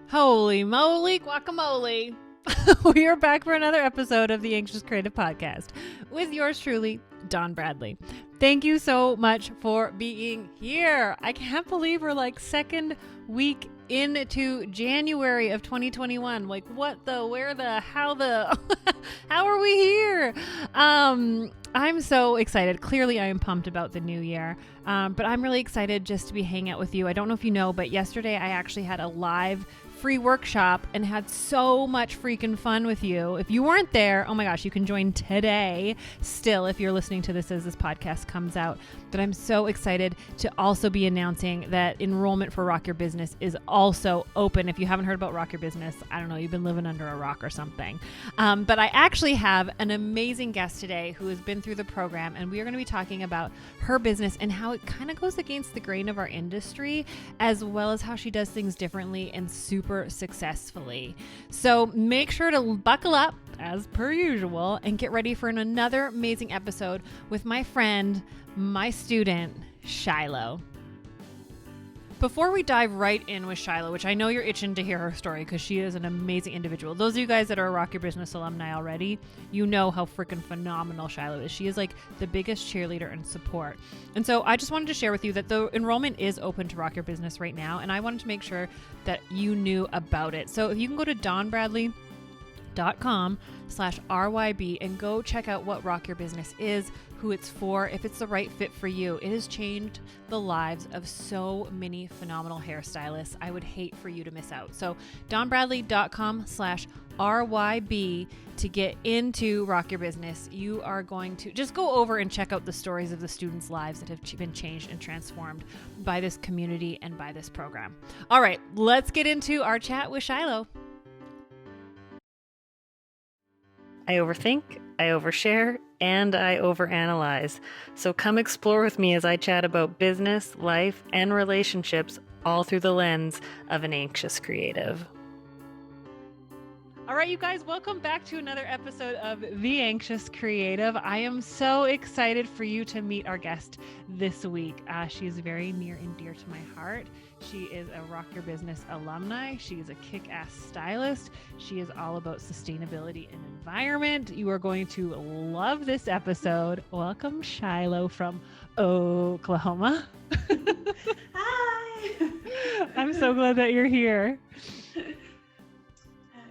Holy moly, guacamole. We are back for another episode of the Anxious Creative Podcast with yours truly, Dawn Bradley. Thank you so much for being here. I can't believe we're like second week into January of 2021. Like what the, where the, how the, how are we here? I'm so excited. Clearly I am pumped about the new year. But I'm really excited just to be hanging out with you. I don't know if you know, but yesterday I actually had a live free workshop and had so much freaking fun with you. If you weren't there, oh my gosh, you can join today still if you're listening to this as this podcast comes out. But I'm so excited to also be announcing that enrollment for Rock Your Business is also open. If you haven't heard about Rock Your Business, I don't know, you've been living under a rock or something. But I actually have an amazing guest today who has been through the program, and we are going to be talking about her business and how it kind of goes against the grain of our industry, as well as how she does things differently and super successfully. So make sure to buckle up as per usual and get ready for another amazing episode with my friend, my student, Shyloh. Before we dive right in with Shyloh, which I know you're itching to hear her story because she is an amazing individual. Those of you guys that are Rock Your Business alumni already, you know how freaking phenomenal Shyloh is. She is like the biggest cheerleader and support. And so I just wanted to share with you that the enrollment is open to Rock Your Business right now, and I wanted to make sure that you knew about it. So if you can go to dawnbradley.com/RYB and go check out what Rock Your Business is, who it's for, if it's the right fit for you. It has changed the lives of so many phenomenal hairstylists. I would hate for you to miss out. So dawnbradley.com/RYB to get into Rock Your Business. You are going to just go over and check out the stories of the students' lives that have been changed and transformed by this community and by this program. All right, let's get into our chat with Shyloh. I overthink, I overshare, and I overanalyze. So come explore with me as I chat about business, life, and relationships, all through the lens of an anxious creative. All right, you guys, welcome back to another episode of The Anxious Creative. I am so excited for you to meet our guest this week. She is very near and dear to my heart. She is a Rock Your Business alumni. She is a kick-ass stylist. She is all about sustainability and environment. You are going to love this episode. Welcome, Shyloh from Oklahoma. Hi! I'm so glad that you're here. I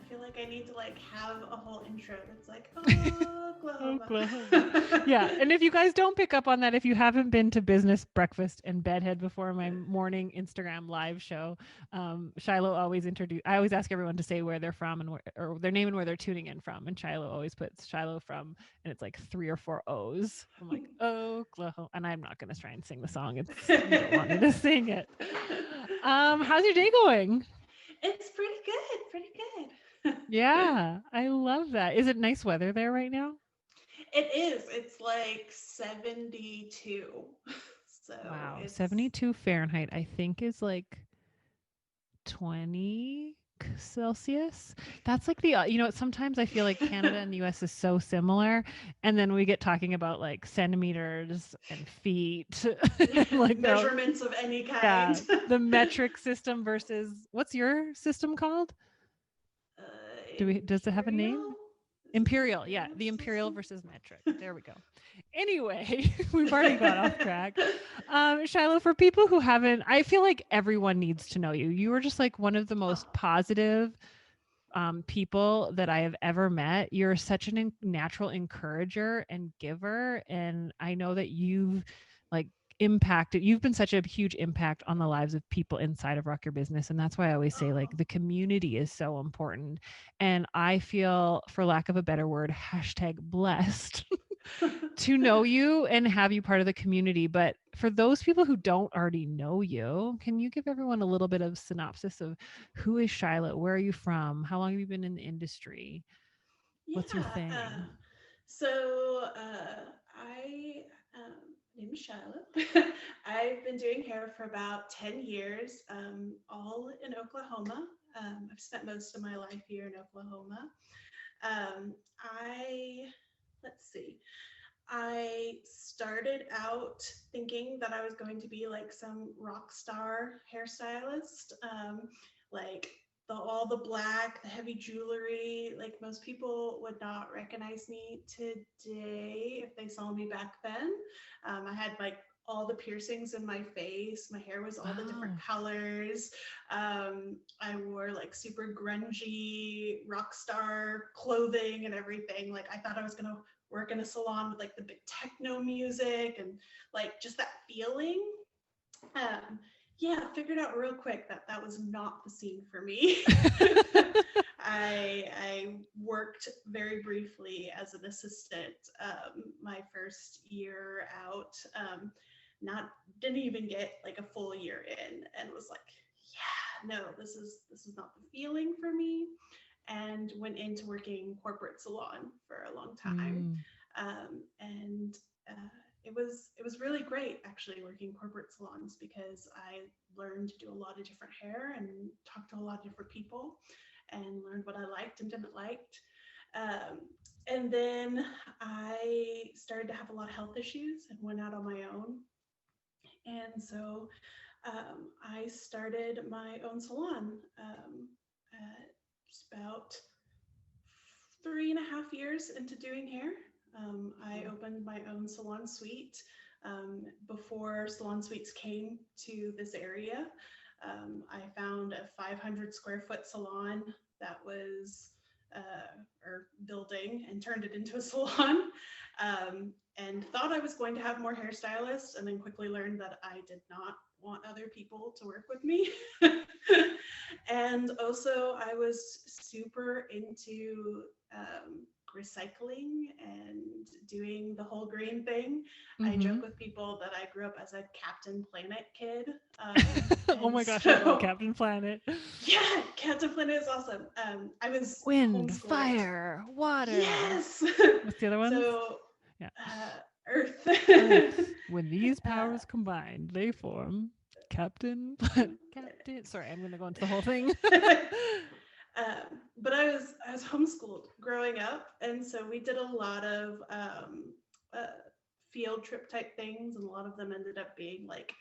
feel like I need to have a whole intro that's like, Oklahoma. Oklahoma. Yeah, and if you guys don't pick up on that, if you haven't been to Business Breakfast and Bedhead before, my morning Instagram live show, Shyloh always I always ask everyone to say where they're from and or their name and where they're tuning in from, and Shyloh always puts Shyloh from, and it's like 3 or 4 O's. I'm like, Oklahoma, and I'm not going to try and sing the song. You don't want me to sing it. How's your day going? It's pretty good. Yeah, I love that. Is it nice weather there right now? It is. It's like 72. So Wow, it's 72 Fahrenheit, I think is like 20 Celsius. That's like sometimes I feel like Canada and the US is so similar. And then we get talking about like centimeters and feet. like measurements of any kind. Yeah, the metric system versus, what's your system called? Does it have a name? Imperial, yeah, the imperial versus metric. There we go. Anyway, we've already got off track. Shyloh, for people who haven't, I feel like everyone needs to know you. You are just like one of the most positive people that I have ever met. You're such a natural encourager and giver, and I know that you've been such a huge impact on the lives of people inside of Rock Your Business. And that's why I always say like the community is so important. And I feel, for lack of a better word, #blessed to know you and have you part of the community. But for those people who don't already know you, can you give everyone a little bit of synopsis of who is Shyloh? Where are you from? How long have you been in the industry? What's your thing? I name is Shyloh. I've been doing hair for about 10 years, all in Oklahoma. I've spent most of my life here in Oklahoma. Let's see. I started out thinking that I was going to be like some rock star hairstylist, like all the black, the heavy jewelry. Like most people would not recognize me today if they saw me back then. I had like all the piercings in my face. My hair was all the different Wow. colors. I wore like super grungy rock star clothing and everything. Like I thought I was gonna work in a salon with like the big techno music and like just that feeling. Um, yeah, figured out real quick that that was not the scene for me. I worked very briefly as an assistant my first year out. Not didn't even get like a full year in, and was like, yeah, no, this is not the feeling for me. And went into working corporate salon for a long time, Mm. and it was really great actually working corporate salons because I learned to do a lot of different hair and talk to a lot of different people and learned what I liked and didn't like. Um, and then I started to have a lot of health issues and went out on my own. And so I started my own salon just about 3.5 years into doing hair. I opened my own salon suite before salon suites came to this area. I found a 500 square foot salon that was or building and turned it into a salon. And thought I was going to have more hairstylists, and then quickly learned that I did not want other people to work with me. And also, I was super into recycling and doing the whole green thing. I Mm-hmm. joke with people that I grew up as a Captain Planet kid. Oh And my gosh, I love so, Captain Planet. yeah, Captain Planet is awesome. I was Wind, homeschooled. fire, water. Yes. What's the other ones? So, Yeah. Earth. Earth. When these uh, powers combine, they form Captain Captain. Sorry, I'm gonna go into the whole thing. but I was homeschooled growing up, and so we did a lot of uh, field trip type things, and a lot of them ended up being like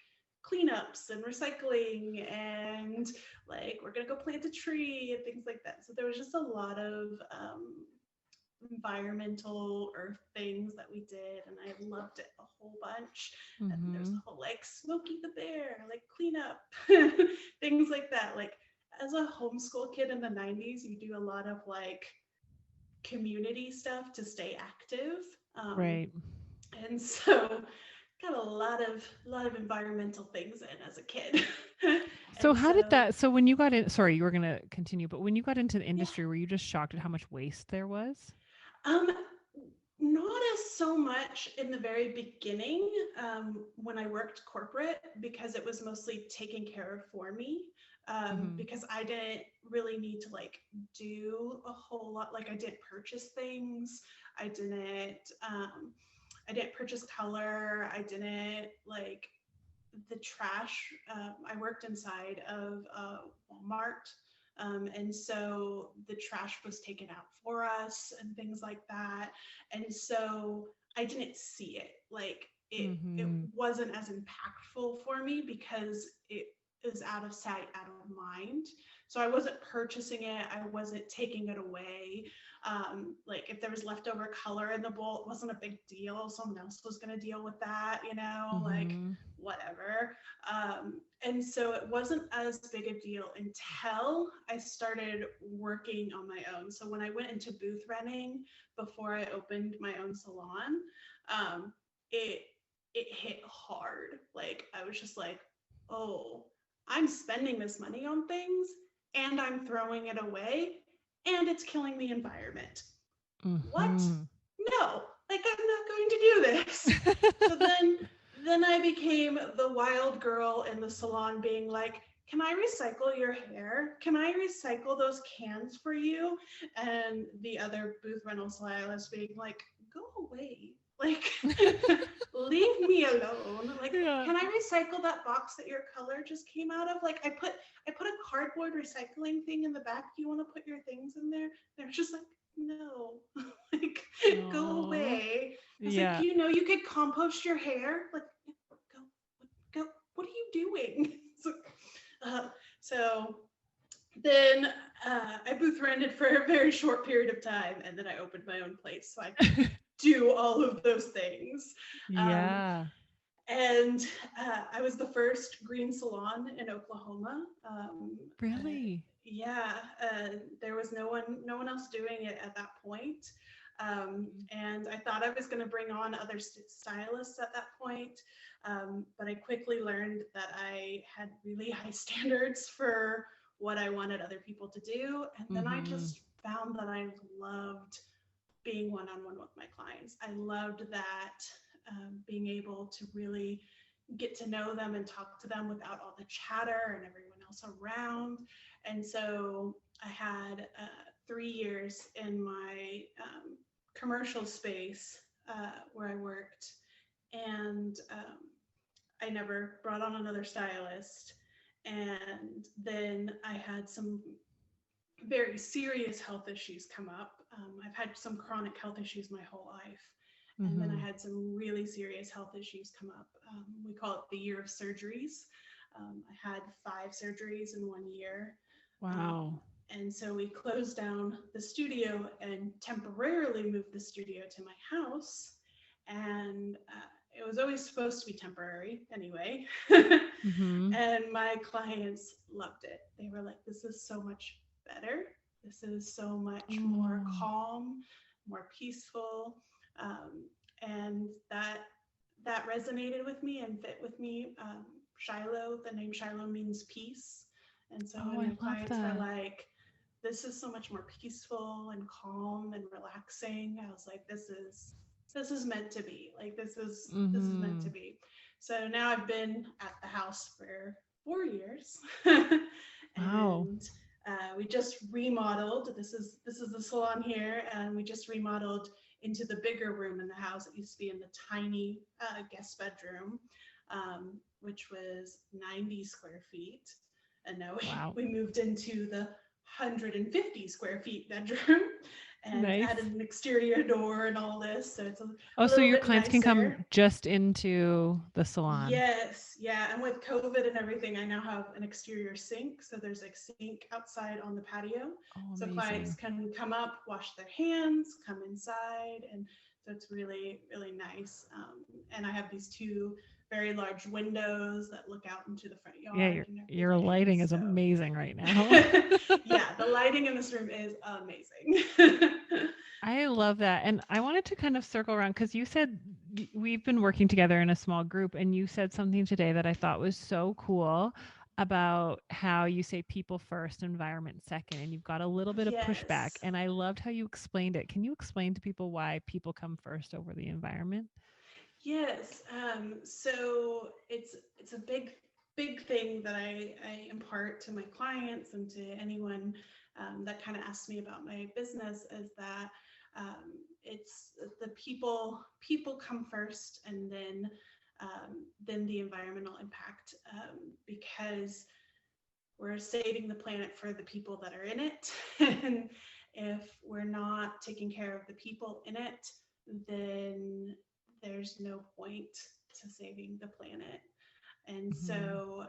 cleanups and recycling, and like we're gonna go plant a tree and things like that. So there was just a lot of environmental earth things that we did, and I loved it a whole bunch. And there's Mm-hmm. the whole like Smokey the Bear, like cleanup, things like that. Like as a homeschool kid in the 90s, you do a lot of like community stuff to stay active. Um, Right. and so got a lot of environmental things in as a kid. So And how did so that? So when you got in, sorry, you were gonna continue, but when you got into the yeah. industry, were you just shocked at how much waste there was? Um, Not as so much in the very beginning when I worked corporate because it was mostly taken care of for me Mm-hmm. because I didn't really need to like do a whole lot. Like I didn't purchase things. I didn't. I didn't purchase color. I didn't like the trash. I worked inside of Walmart. And so the trash was taken out for us and things like that. And so I didn't see it. Like it Mm-hmm. wasn't as impactful for me because it is out of sight, out of mind. So I wasn't purchasing it. I wasn't taking it away. Like if there was leftover color in the bowl, it wasn't a big deal. Someone else was going to deal with that, like Mm-hmm. whatever. And so it wasn't as big a deal until I started working on my own. So when I went into booth renting before I opened my own salon, um, it it hit hard. Like I was just like, oh, I'm spending this money on things and I'm throwing it away and it's killing the environment. What? Mm-hmm. No, like I'm not going to do this. So then I became the wild girl in the salon being like, can I recycle your hair? Can I recycle those cans for you? And the other booth rental stylist being like, go away. Like, leave me alone. Like, Yeah. can I recycle that box that your color just came out of? Like, I put a cardboard recycling thing in the back. Do you want to put your things in there? They're just like, no, like, go Oh. away. I was like, Yeah. you could compost your hair. Like, go. What are you doing? So, uh, so then I booth rented for a very short period of time, and then I opened my own place so I could do all of those things. Um, Yeah. and I was the first green salon in Oklahoma. Really? Yeah, there was no one else doing it at that point. And I thought I was going to bring on other stylists at that point, but I quickly learned that I had really high standards for what I wanted other people to do, and then I Mm-hmm. just found that I loved being one-on-one with my clients. I loved that, being able to really get to know them and talk to them without all the chatter and everyone else around. And so I had 3 years in my commercial space where I worked, and I never brought on another stylist. And then I had some very serious health issues come up. I've had some chronic health issues my whole life. And then I Mm-hmm. had some really serious health issues come up. We call it the year of surgeries. I had 5 surgeries in 1 year. Um, Wow. and so we closed down the studio and temporarily moved the studio to my house. And it was always supposed to be temporary anyway. Mm-hmm. And my clients loved it. They were like, this is so much better. This is so much more Oh. calm, more peaceful. Um, and that resonated with me and fit with me. Shyloh, the name Shyloh means peace. And so Oh, when I my love clients were that. like, this is so much more peaceful and calm and relaxing, I was like, this is meant to be. Like this is meant Mm-hmm. to be. So now I've been at the house for 4 years, Wow. and we just remodeled. This is the salon here, and we just remodeled into the bigger room in the house. It used to be in the tiny guest bedroom, which was 90 square feet, and now Wow. we moved into the 150 square feet bedroom and Nice. added an exterior door and all this. So it's Oh, a so little your bit clients can come nicer. just into the salon. Yes, yeah. And with COVID and everything, I now have an exterior sink. So there's a sink outside on the patio. Oh, So clients amazing. can come up, wash their hands, come inside. And so it's really, really nice. And I have these two very large windows that look out into the front Yeah, yard and your everything. lighting is So, amazing right now. yeah, the lighting in this room is amazing. I love that. And I wanted to kind of circle around because you said we've been working together in a small group, and you said something today that I thought was so cool about how you say people first, environment second, and you've got a little bit of pushback. Yes. And I loved how you explained it. Can you explain to people why people come first over the environment? Yes. So it's a big thing that I impart to my clients and to anyone that kind of asks me about my business is that it's the people come first, and then the environmental impact, because we're saving the planet for the people that are in it. And if we're not taking care of the people in it, then there's no point to saving the planet. And Hmm. so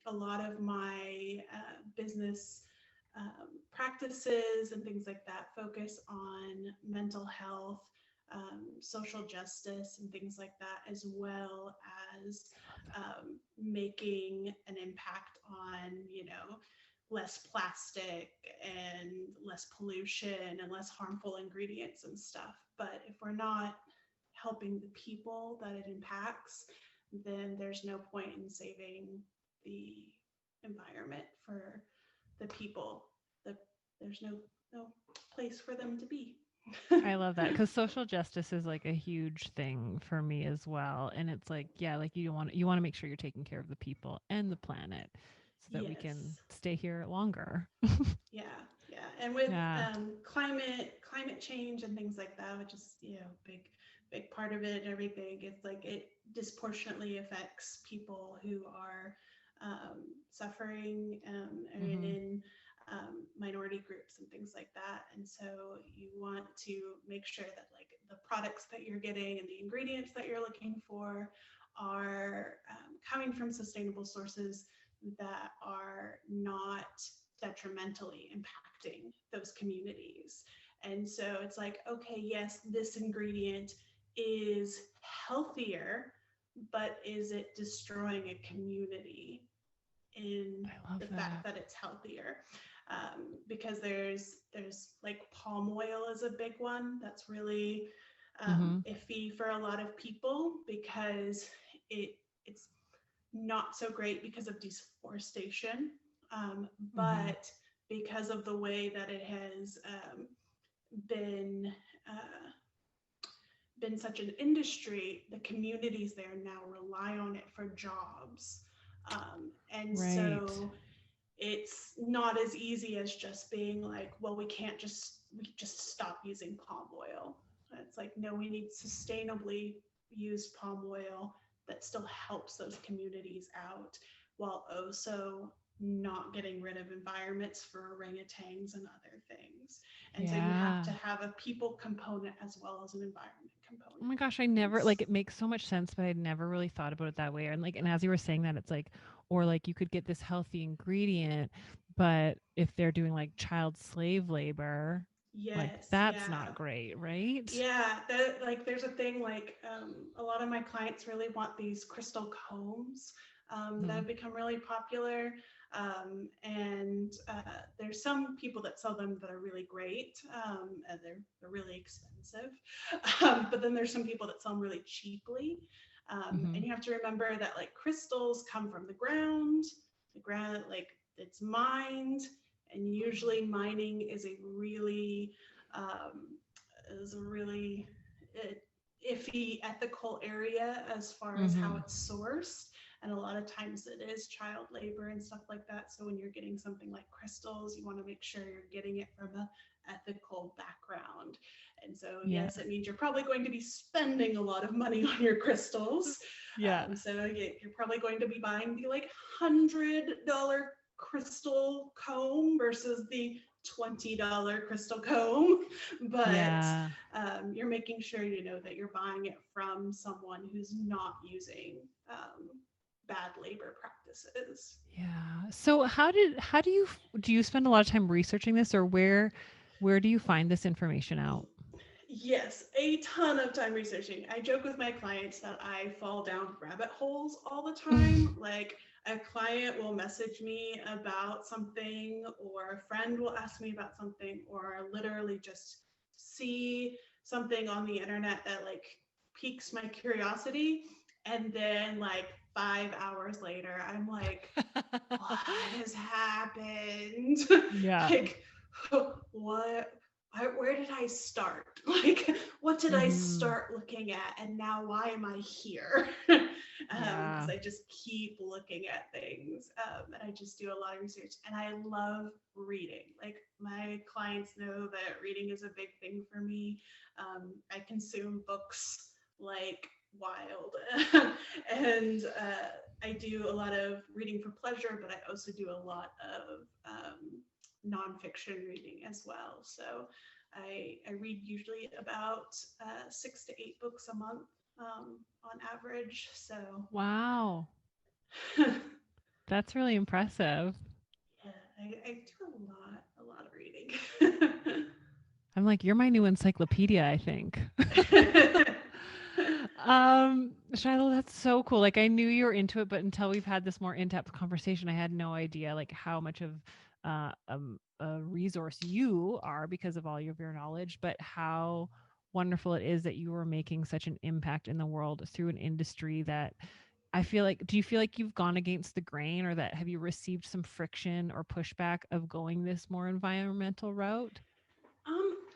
a lot of my business practices and things like that focus on mental health, social justice, and things like that, as well as making an impact on, less plastic and less pollution and less harmful ingredients and stuff. But if we're not helping the people that it impacts, then there's no point in saving the environment for the people. The, there's no place for them to be. I love that because social justice is like a huge thing for me as well. And it's like, yeah, like you want to make sure you're taking care of the people and the planet so that we can Yes. stay here longer. Yeah, yeah, and with Yeah. climate change and things like that, which is big part of it and everything. It's like it disproportionately affects people who are suffering, or Hmm. in minority groups and things like that. And so you want to make sure that like the products that you're getting and the ingredients that you're looking for are coming from sustainable sources that are not detrimentally impacting those communities. And so it's like, okay, yes, this ingredient is healthier, but is it destroying a community in I love the fact that. that it's healthier? Because there's like palm oil is a big one that's really Mm-hmm. iffy for a lot of people because it's not so great because of deforestation, Mm-hmm. but because of the way that it has been uh, been such an industry, the communities there now rely on it for jobs. And Right. so it's not as easy as just being like, well, we just stop using palm oil. It's like, no, we need sustainably used palm oil that still helps those communities out while also not getting rid of environments for orangutans and other things. And so you have Yeah. to have a people component as well as an environment Oh my component. gosh, I never It's, like it makes so much sense, but I never really thought about it that way. And like, and as you were saying that, it's like, or like you could get this healthy ingredient, but if they're doing like child slave labor, like yes, that's yeah. not great, right? Yeah, like there's a thing like a lot of my clients really want these crystal combs that Hmm. have become really popular. And there's some people that sell them that are really great, and they're really expensive. But then there's some people that sell them really cheaply. Hmm. And you have to remember that like crystals come from the ground, like it's mined, and usually mining um, is a really iffy ethical area as far as how Hmm. it's sourced. And a lot of times it is child labor and stuff like that. So when you're getting something like crystals, you want to make sure you're getting it from a ethical background. And so, Yeah. yes, it means you're probably going to be spending a lot of money on your crystals. Yeah. So you're probably going to be buying the like $100 crystal comb versus the $20 crystal comb, but Yeah. you're making sure you know that you're buying it from someone who's not using bad labor practices. Yeah. So how do you do you spend a lot of time researching this, or where do you find this information out? Yes, a ton of time researching. I joke with my clients that I fall down rabbit holes all the time. Like a client will message me about something, or a friend will ask me about something, or I literally just see something on the internet that like piques my curiosity. And then like 5 hours later, I'm like, what has happened? Yeah. Like, what? Where did I start? Like, what did I Hmm. start looking at? And now why am I here? Yeah. Because I just keep looking at things, and I just do a lot of research. And I love reading. Like, my clients know that reading is a big thing for me. I consume books like wild. And I do a lot of reading for pleasure, but I also do a lot of nonfiction reading as well. So I read usually about 6 to 8 books a month on average. So Wow. yeah, That's really impressive. I do a lot of reading. I'm like, you're my new encyclopedia, I think. Shiloh, that's so cool. Like I knew you were into it, but until we've had this more in-depth conversation, I had no idea like how much of a resource you are because of all of your knowledge, but how wonderful it is that you are making such an impact in the world through an industry that I feel like, do you feel like you've gone against the grain, or that have you received some friction or pushback of going this more environmental route?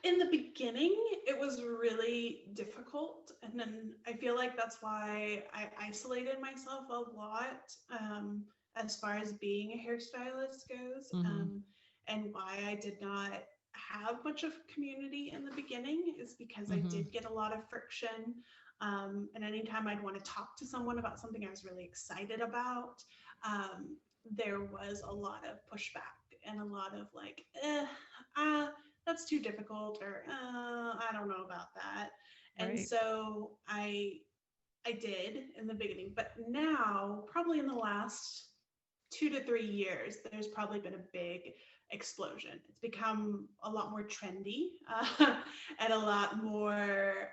In the beginning, it was really difficult, and then I feel like that's why I isolated myself a lot, as far as being a hairstylist goes, Mm-hmm. and why I did not have much of community in the beginning is because I Mm-hmm. did get a lot of friction. And anytime I'd want to talk to someone about something I was really excited about, um, there was a lot of pushback and a lot of like, that's too difficult, or I don't know about that. And Right. so I did in the beginning, but now probably in the last 2 to 3 years, there's probably been a big explosion. It's become a lot more trendy, and a lot more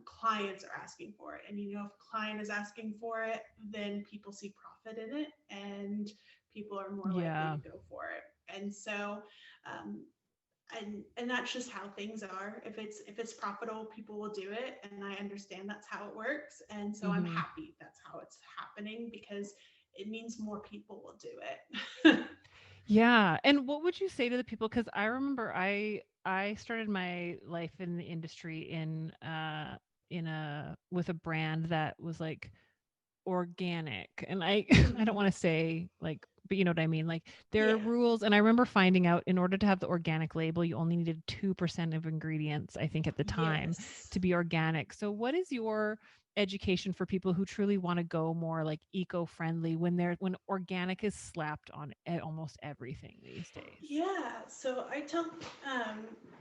clients are asking for it. And you know, if a client is asking for it, then people see profit in it, and people are more likely Yeah. to go for it. And so, um, and that's just how things are. If it's profitable, people will do it, and I understand that's how it works. And so I'm Mm-hmm. happy that's how it's happening, because it means more people will do it. Yeah. And what would you say to the people? Because I remember I started my life in the industry in a with a brand that was like organic, and I I don't Mhm. want to say like, but you know what I mean, like there are Yeah. rules. And I remember finding out in order to have the organic label you only needed 2% of ingredients, I think, at the time, Yes. to be organic. So what is your education for people who truly want to go more like eco-friendly when organic is slapped on almost everything these days? Yeah, so I tell,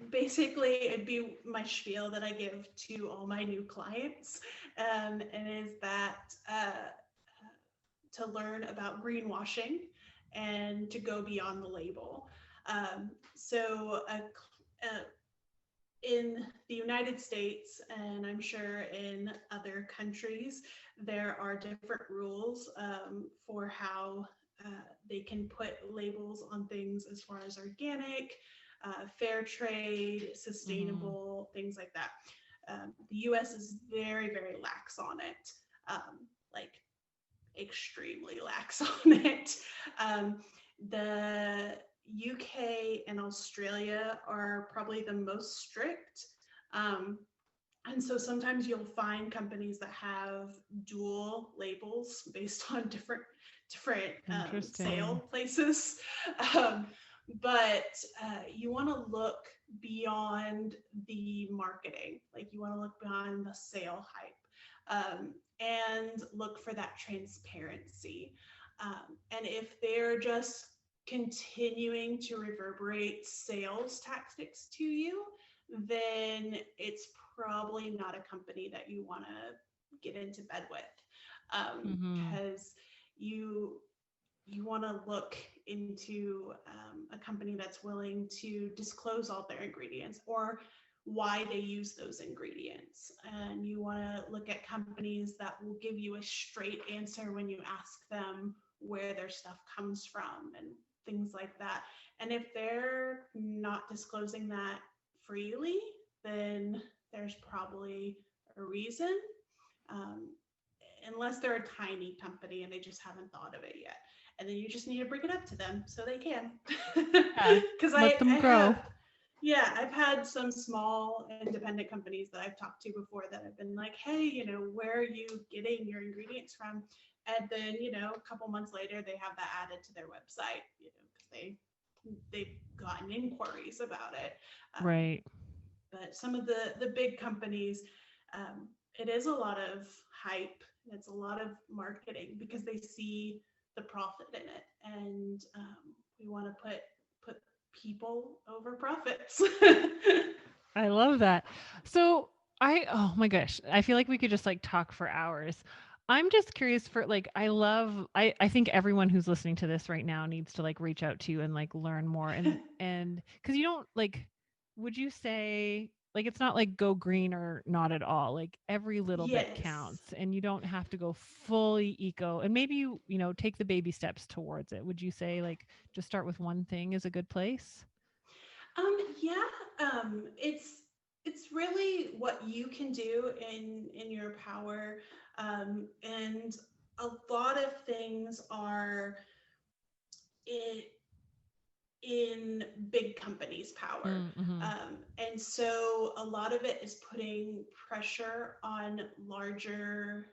basically, it'd be my spiel that I give to all my new clients, and is that to learn about greenwashing and to go beyond the label. So, in the United States, and I'm sure in other countries, there are different rules for how they can put labels on things as far as organic, fair trade, Mm-hmm. sustainable, things like that. The US is very, very lax on it, like extremely lax on it. Um, the UK and Australia are probably the most strict. Um, and so sometimes you'll find companies that have dual labels based on different Interesting. sale places. Um, but you want to look beyond the marketing, like you want to look beyond the sale hype, and look for that transparency. And if they're just continuing to reverberate sales tactics to you, then it's probably not a company that you want to get into bed with, Mm-hmm. because you you want to look into a company that's willing to disclose all their ingredients, or why they use those ingredients. And you want to look at companies that will give you a straight answer when you ask them where their stuff comes from and things like that. And if they're not disclosing that freely, then there's probably a reason. Um, Unless they're a tiny company and they just haven't thought of it yet. And then you just need to bring it up to them so they can. Yeah. Because Let I them grow. have, yeah, I've had some small independent companies that I've talked to before that have been like, hey, where are you getting your ingredients from? And then, a couple months later, they have that added to their website, because they've gotten inquiries about it. Um, Right. but some of the big companies, it is a lot of hype. It's a lot of marketing because they see the profit in it, and we want to put people over profits. I love that. So oh my gosh, I feel like we could just like talk for hours. I'm just curious for like, I think everyone who's listening to this right now needs to like reach out to you and like learn more, and because you don't like, would you say like it's not like go green or not at all, like every little bit Yes. counts, and you don't have to go fully eco, and maybe you take the baby steps towards it. Would you say like just start with one thing is a good place? Yeah, it's really what you can do in your power, and a lot of things are it in big companies' power. Mm-hmm. And so a lot of it is putting pressure on larger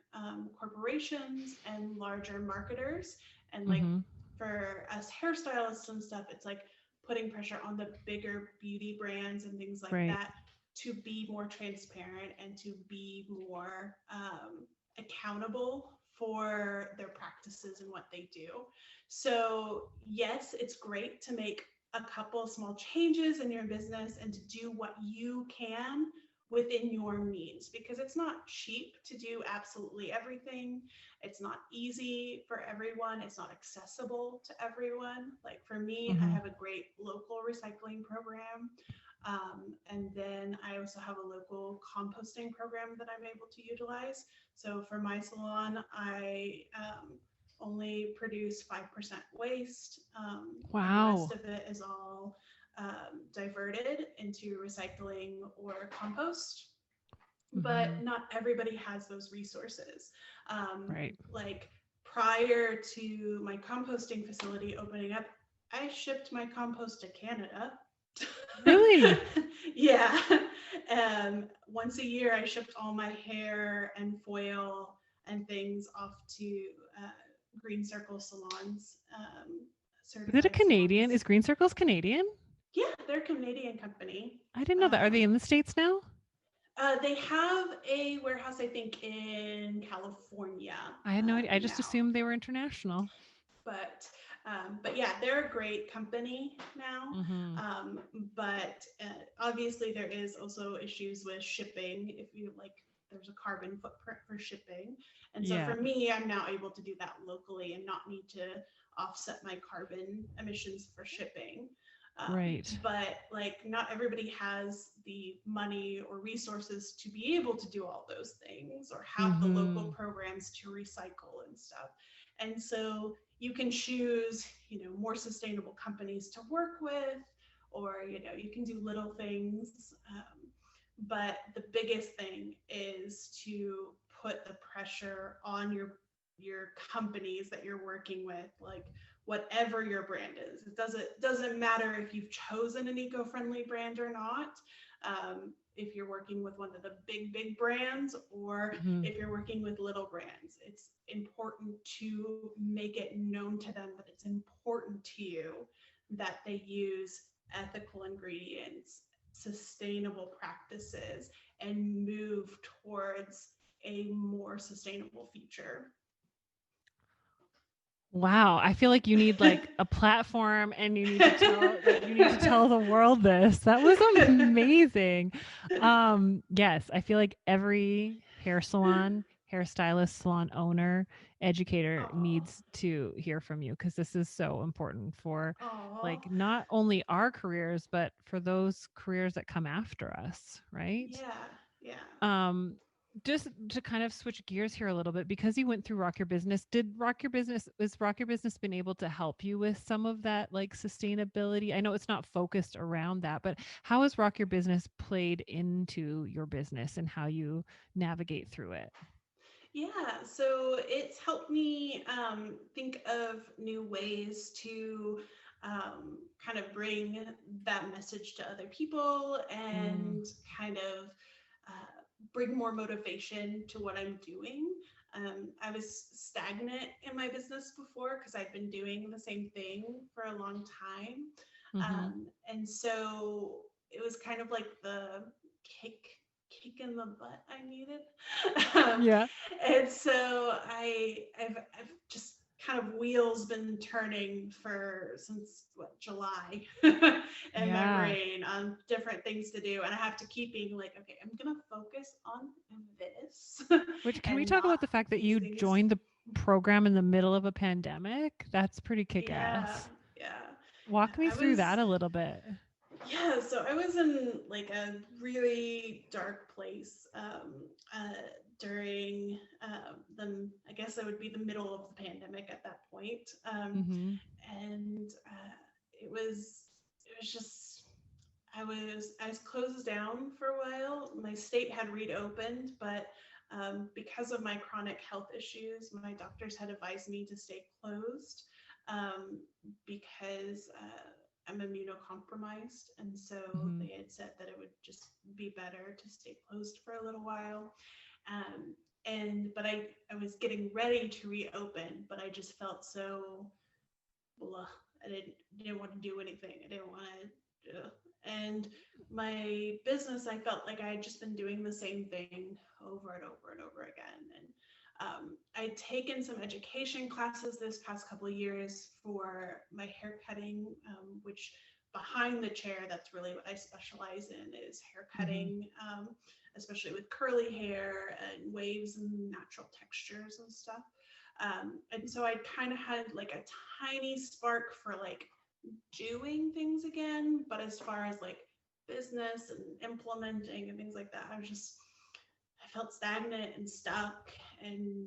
corporations and larger marketers. And like Mm-hmm. for us hairstylists and stuff, it's like putting pressure on the bigger beauty brands and things like Right. that to be more transparent and to be more accountable for their practices and what they do. So, yes, it's great to make a couple small changes in your business and to do what you can within your means, because it's not cheap to do absolutely everything. It's not easy for everyone. It's not accessible to everyone. Like for me, I Mm-hmm. have a great local recycling program. And then I also have a local composting program that I'm able to utilize. So for my salon, I only produce 5% waste, and the rest Wow. of it is all diverted into recycling or compost. But Mm-hmm. not everybody has those resources. Right. Like prior to my composting facility opening up, I shipped my compost to Canada. Really? Yeah. Once a year, I shipped all my hair and foil and things off to Green Circle salons, Is it a certified Canadian? salons. Is Green Circles Canadian? Yeah, they're a Canadian company. I didn't know that. Are they Um, in the States now? they have a warehouse, I think, in California I had no idea. I just now. assumed they were international. But yeah, they're a great company now. Mm-hmm. Um, but obviously, there is also issues with shipping. If you like, there's a carbon footprint for shipping, and so Yeah. for me, I'm now able to do that locally and not need to offset my carbon emissions for shipping. Right. But like, not everybody has the money or resources to be able to do all those things or have the local Mm-hmm. programs to recycle and stuff. And so you can choose, more sustainable companies to work with, or, you can do little things. But the biggest thing is to put the pressure on your companies that you're working with, like whatever your brand is. It doesn't matter if you've chosen an eco-friendly brand or not. If you're working with one of the big brands, or Mm-hmm. if you're working with little brands, it's important to make it known to them that it's important to you that they use ethical ingredients, sustainable practices, and move towards a more sustainable future. Wow, I feel like you need like a platform and you need to tell the world this. That was amazing. Yes, I feel like every hair salon, hairstylist, salon owner, educator Oh, needs to hear from you because this is so important for oh, like not only our careers but for those careers that come after us, right? yeah, yeah. Um, just to kind of switch gears here a little bit, because you went through Rock Your Business, did Rock Your Business, was Rock Your Business been able to help you with some of that like sustainability? I know it's not focused around that, but how has Rock Your Business played into your business and how you navigate through it? Yeah, so it's helped me think of new ways to kind of bring that message to other people, Mm, and kind of bring more motivation to what I'm doing. I was stagnant in my business before because I'd been doing the same thing for a long time. mm-hmm. And so it was kind of like the kick in the butt I needed. um, Yeah. and so I've just kind of wheels been turning for since what, July, in my Yeah. brain on different things to do, and I have to keep being like, okay, I'm gonna focus on this Which, can we and talk not about the fact that these you things. joined the program in the middle of a pandemic? That's pretty kick Yeah, ass. yeah. Walk me I through was that a little bit. Yeah, so I was in like a really dark place during I guess it would be the middle of the pandemic at that point. Mm-hmm. And it was just, I was closed down for a while. My state had reopened, but because of my chronic health issues, my doctors had advised me to stay closed, because I'm immunocompromised, and so Mm-hmm. they had said that it would just be better to stay closed for a little while. And but I was getting ready to reopen, but I just felt so blah. I didn't want to do anything. I didn't want to. And my business, I felt like I had just been doing the same thing over and over and over again. And I'd taken some education classes this past couple of years for my hair cutting, which behind the chair, that's really what I specialize in, is hair Mm-hmm. cutting, especially with curly hair and waves and natural textures and stuff. And so I kind of had like a tiny spark for like doing things again, but as far as like business and implementing and things like that, I felt stagnant and stuck, and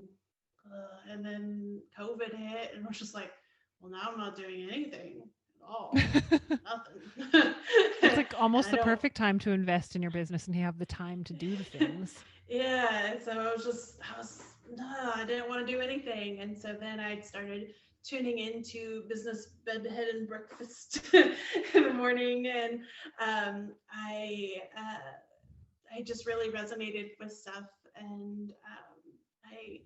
then COVID hit, and I was just like, well, now I'm not doing anything at all, nothing, It's like and almost I the don't. perfect time to invest in your business and you have the time to do the things. Yeah, so I was, no, I didn't want to do anything, and so then I started tuning into business bedhead and breakfast in the morning, and I just really resonated with stuff, and I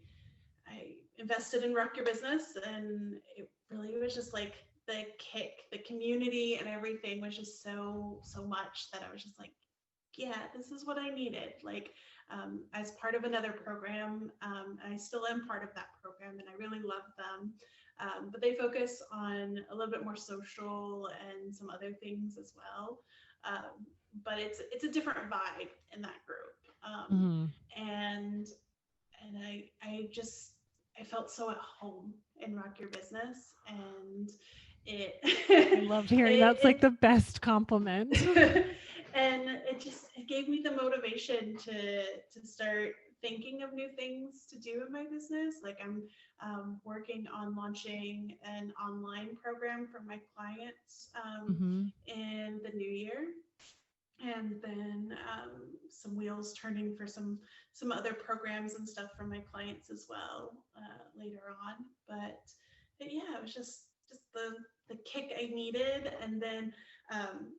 invested in Rock Your Business, and it really was just like the kick, the community, and everything was just so much that I was just like, yeah, this is what I needed. Like, as part of another program, and I still am part of that program, and I really love them. But they focus on a little bit more social and some other things as well. But it's a different vibe in that group, Mm-hmm. and I felt so at home in Rock Your Business, and it I loved hearing that's like the best compliment. and it gave me the motivation to start thinking of new things to do in my business. Like I'm working on launching an online program for my clients Mm-hmm. in the new year, and then some wheels turning for some other programs and stuff for my clients as well later on. But yeah, it was just the kick I needed, and then um,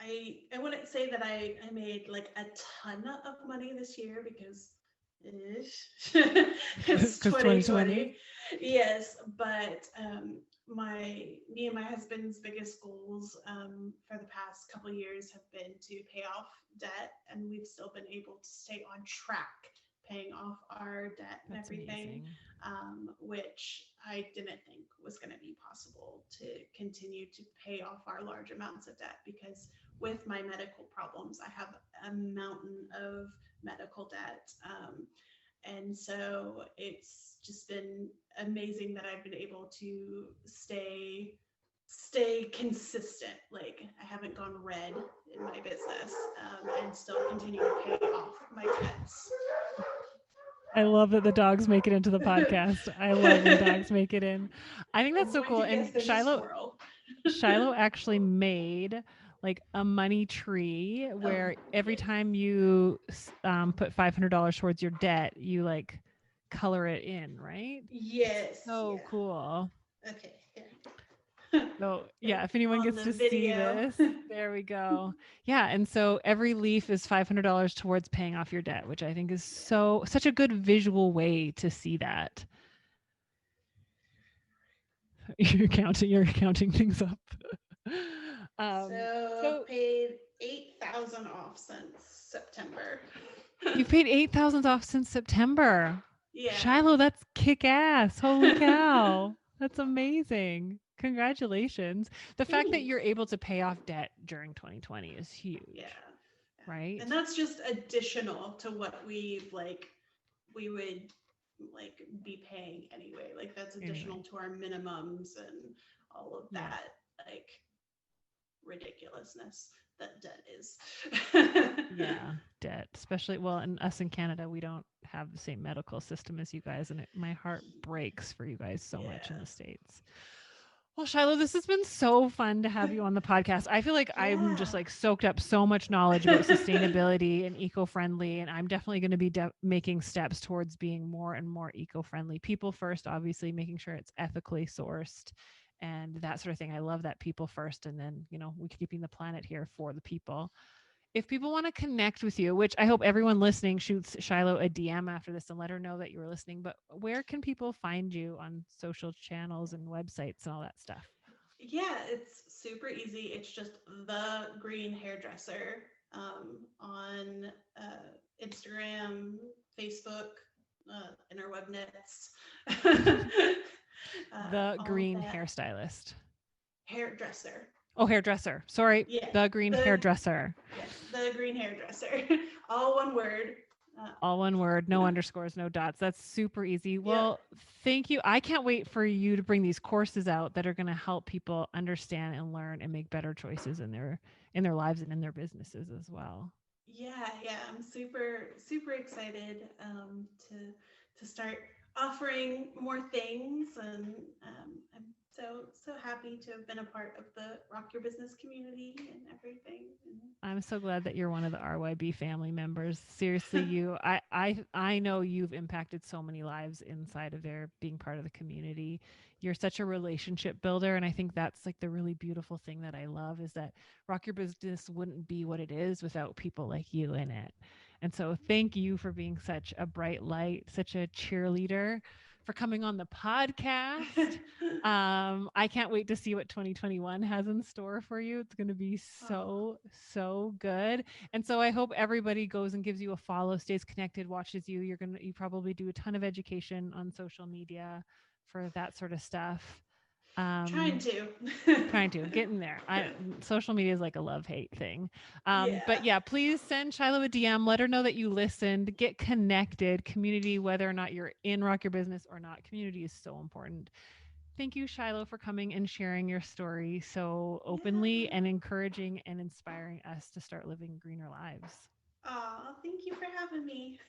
I wouldn't say that I made like a ton of money this year because it's Because 2020. 2020. Yes, but me and my husband's biggest goals for the past couple years have been to pay off debt, and we've still been able to stay on track paying off our debt and That's everything, amazing. which I didn't think was going to be possible to continue to pay off our large amounts of debt, because with my medical problems, I have a mountain of medical debt. And so it's just been amazing that I've been able to stay consistent. Like I haven't gone red in my business, and still continue to pay off my debts. I love that the dogs make it into the podcast. I love when dogs make it in. I think that's I'm so going cool. to guess And there's a squirrel. Shiloh actually made like a money tree Oh, where every yes. time you put $500 towards your debt, you like color it in, right? It's Yes, so yeah. cool. Okay, here. So yeah, if anyone On gets the to see video. this, there we go. Yeah, and so every leaf is $500 towards paying off your debt, which I think is Yeah. such a good visual way to see that. You're counting things up. um, So so I've paid 8,000 off since September. you've paid 8,000 off since September. Yeah. Shiloh, that's kick ass. Holy cow. That's amazing. Congratulations. The fact that you're Thanks. able to pay off debt during 2020 is Yeah. huge, Yeah. And right? that's just additional to what we would like be paying anyway. Like that's additional Anyway, to our minimums and all of yeah. that like ridiculousness that debt is. Yeah, debt, especially well, in us in Canada, we don't have the same medical system as you guys, and my heart breaks for you guys so much in Yeah. the States. Well, Shiloh, this has been so fun to have you on the podcast. I feel like I'm Yeah. just like soaked up so much knowledge about sustainability and eco-friendly, and I'm definitely going to be making steps towards being more and more eco-friendly. People first, obviously, making sure it's ethically sourced and that sort of thing. I love that people first, and then we keeping the planet here for the people. If people want to connect with you, which I hope everyone listening shoots Shiloh a DM after this and let her know that you were listening, but where can people find you on social channels and websites and all that stuff? Yeah, it's super easy. It's just the green hairdresser on Instagram, Facebook, interwebnets, The all of green that. hairstylist. Hairdresser. Oh, hairdresser. Sorry, Yes, the green the hairdresser. yes, the green hairdresser. All one word. All one word, no underscores, no dots. That's super easy. Yep. Well, thank you. I can't wait for you to bring these courses out that are going to help people understand and learn and make better choices in their lives and in their businesses as well. Yeah, yeah, I'm super excited to start offering more things, and I'm so happy to have been a part of the Rock Your Business community and everything. I'm so glad that you're one of the RYB family members. Seriously, I know you've impacted so many lives inside of there being part of the community. You're such a relationship builder, and I think that's like the really beautiful thing that I love is that Rock Your Business wouldn't be what it is without people like you in it. And so thank you for being such a bright light, such a cheerleader, for coming on the podcast. I can't wait to see what 2021 has in store for you. It's going to be Oh, so good. And so I hope everybody goes and gives you a follow, stays connected, watches you. You probably do a ton of education on social media for that sort of stuff. trying Um, to. trying to get in there. Social media is like a love hate thing. But Yeah. yeah, please send Shyloh a DM. Let her know that you listened. Get connected. Community, whether or not you're in Rock Your Business or not, community is so important. Thank you, Shyloh, for coming and sharing your story so openly and Yeah. encouraging and inspiring us to start living greener lives. Oh, thank you for having me.